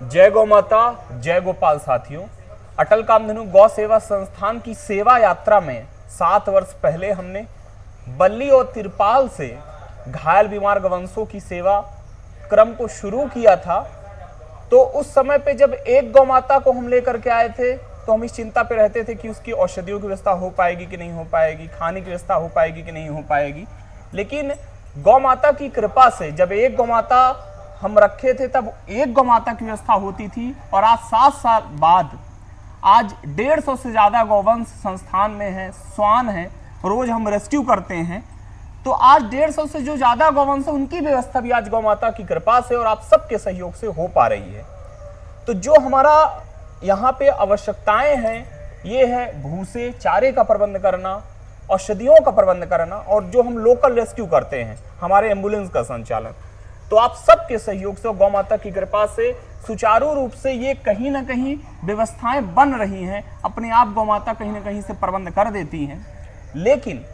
जय गौ माता, जय गोपाल साथियों। अटल कामधेनु गौ सेवा संस्थान की सेवा यात्रा में 7 वर्ष पहले हमने बल्ली और तिरपाल से घायल बीमार गौवंशों की सेवा क्रम को शुरू किया था। तो उस समय पे जब एक गौ माता को हम लेकर के आए थे तो हम इस चिंता पे रहते थे कि उसकी औषधियों की व्यवस्था हो पाएगी कि नहीं हो पाएगी, खाने की व्यवस्था हो पाएगी कि नहीं हो पाएगी। लेकिन गौ माता की कृपा से जब एक गौ माता हम रखे थे तब एक गौ माता की व्यवस्था होती थी, और आज 7 साल बाद आज 150 से ज्यादा गौवंश संस्थान में है, स्वान है, रोज हम रेस्क्यू करते हैं। तो आज 150 से जो ज्यादा गौवंश है उनकी व्यवस्था भी आज गौ माता की कृपा से और आप सबके सहयोग से हो पा रही है। तो जो हमारा यहाँ पे आवश्यकताएं हैं ये है भूसे, चारे का प्रबंध करना, औषधियों का प्रबंध करना, और जो हम लोकल रेस्क्यू करते हैं हमारे एम्बुलेंस का संचालन। तो आप सबके सहयोग से और गौ माता की कृपा से सुचारू रूप से ये कहीं ना कहीं व्यवस्थाएं बन रही हैं। अपने आप गौ माता कहीं ना कहीं से प्रबंध कर देती हैं। लेकिन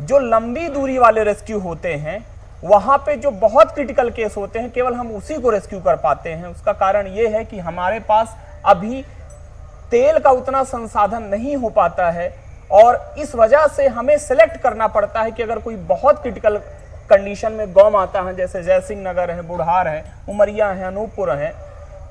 जो लंबी दूरी वाले रेस्क्यू होते हैं वहां पे जो बहुत क्रिटिकल केस होते हैं केवल हम उसी को रेस्क्यू कर पाते हैं। उसका कारण ये है कि हमारे पास अभी तेल का उतना संसाधन नहीं हो पाता है, और इस वजह से हमें सिलेक्ट करना पड़ता है कि अगर कोई बहुत क्रिटिकल कंडीशन में गौ माता है, जैसे जयसिंह नगर है, बुढ़ार है, उमरिया है, अनूपपुर है,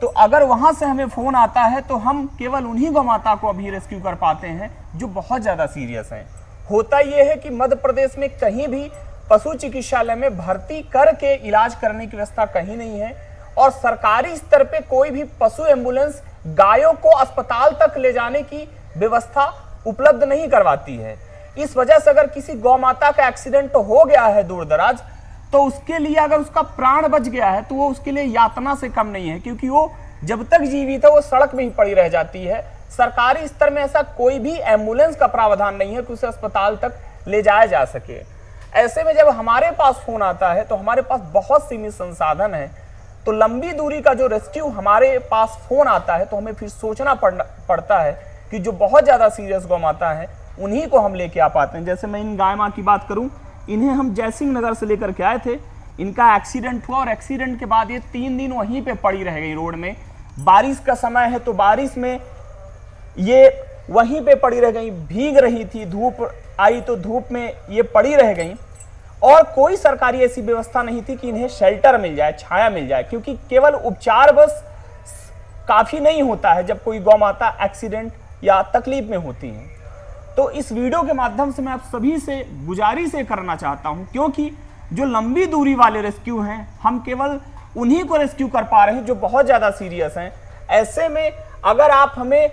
तो अगर वहां से हमें फोन आता है तो हम केवल उन्हीं गौ माता को अभी रेस्क्यू कर पाते हैं जो बहुत ज्यादा सीरियस हैं। होता यह है कि मध्य प्रदेश में कहीं भी पशु चिकित्सालय में भर्ती करके इलाज करने की व्यवस्था कहीं नहीं है, और सरकारी स्तर पे कोई भी पशु एम्बुलेंस गायों को अस्पताल तक ले जाने की व्यवस्था उपलब्ध नहीं करवाती है। इस वजह से अगर किसी गौ माता का एक्सीडेंट हो गया है दूर दराज, तो उसके लिए अगर उसका प्राण बच गया है तो वो उसके लिए यातना से कम नहीं है, क्योंकि वो जब तक जीवित है वो सड़क में ही पड़ी रह जाती है। सरकारी स्तर में ऐसा कोई भी एम्बुलेंस का प्रावधान नहीं है कि उसे अस्पताल तक ले जाया जा सके। ऐसे में जब हमारे पास फोन आता है तो हमारे पास बहुत सीमित संसाधन है। तो लंबी दूरी का जो रेस्क्यू हमारे पास फोन आता है तो हमें फिर सोचना पड़ता है कि जो बहुत ज्यादा सीरियस गौ माता है उन्हीं को हम लेके आ पाते हैं। जैसे मैं इन गाय माँ की बात करूं, इन्हें हम जयसिंह नगर से लेकर के आए थे। इनका एक्सीडेंट हुआ और एक्सीडेंट के बाद ये 3 दिन वहीं पे पड़ी रह गई रोड में। बारिश का समय है तो बारिश में ये वहीं पे पड़ी रह गई, भीग रही थी, धूप आई तो धूप में ये पड़ी रह गई, और कोई सरकारी ऐसी व्यवस्था नहीं थी कि इन्हें शेल्टर मिल जाए, छाया मिल जाए, क्योंकि केवल उपचार बस काफी नहीं होता है जब कोई गौ माता एक्सीडेंट या तकलीफ में होती है। तो इस वीडियो के माध्यम से मैं आप सभी से गुजारिश करना चाहता हूं, क्योंकि जो लंबी दूरी वाले रेस्क्यू हैं हम केवल उन्हीं को रेस्क्यू कर पा रहे हैं जो बहुत ज्यादा सीरियस हैं। ऐसे में अगर आप हमें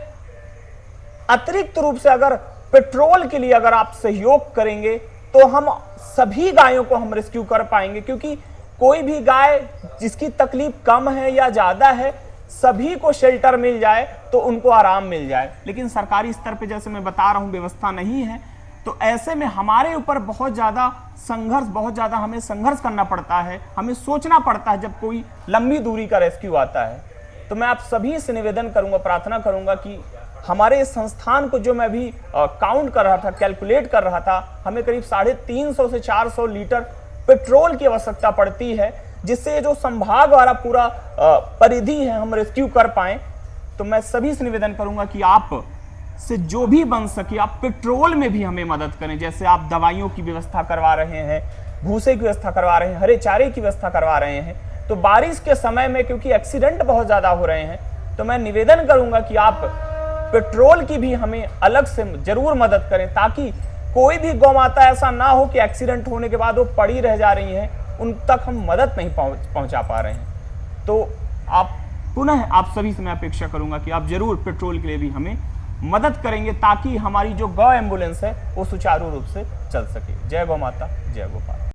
अतिरिक्त रूप से अगर पेट्रोल के लिए अगर आप सहयोग करेंगे तो हम सभी गायों को हम रेस्क्यू कर पाएंगे, क्योंकि कोई भी गाय जिसकी तकलीफ कम है या ज्यादा है सभी को शेल्टर मिल जाए तो उनको आराम मिल जाए। लेकिन सरकारी स्तर पे जैसे मैं बता रहा हूं व्यवस्था नहीं है। तो ऐसे में हमारे ऊपर बहुत ज्यादा हमें संघर्ष करना पड़ता है, हमें सोचना पड़ता है जब कोई लंबी दूरी का रेस्क्यू आता है। तो मैं आप सभी से निवेदन करूंगा, प्रार्थना करूंगा कि हमारे संस्थान को जो मैं अभी काउंट कर रहा था, कैलकुलेट कर रहा था, हमें करीब 350 से 400 लीटर पेट्रोल की आवश्यकता पड़ती है, जिससे जो संभाग वाला पूरा परिधि है हम रेस्क्यू कर पाए। तो मैं सभी से निवेदन करूंगा कि आप से जो भी बन सके आप पेट्रोल में भी हमें मदद करें। जैसे आप दवाइयों की व्यवस्था करवा रहे हैं, भूसे की व्यवस्था करवा रहे हैं, हरे चारे की व्यवस्था करवा रहे हैं, तो बारिश के समय में क्योंकि एक्सीडेंट बहुत ज्यादा हो रहे हैं तो मैं निवेदन करूंगा कि आप पेट्रोल की भी हमें अलग से जरूर मदद करें, ताकि कोई भी गौ माता ऐसा ना हो कि एक्सीडेंट होने के बाद वो पड़ी रह जा रही हैं, उन तक हम मदद नहीं पहुंचा पा रहे हैं। तो आप पुनः आप सभी से मैं अपेक्षा करूंगा कि आप जरूर पेट्रोल के लिए भी हमें मदद करेंगे, ताकि हमारी जो गौ एम्बुलेंस है वो सुचारू रूप से चल सके। जय गौ माता, जय गोपाल।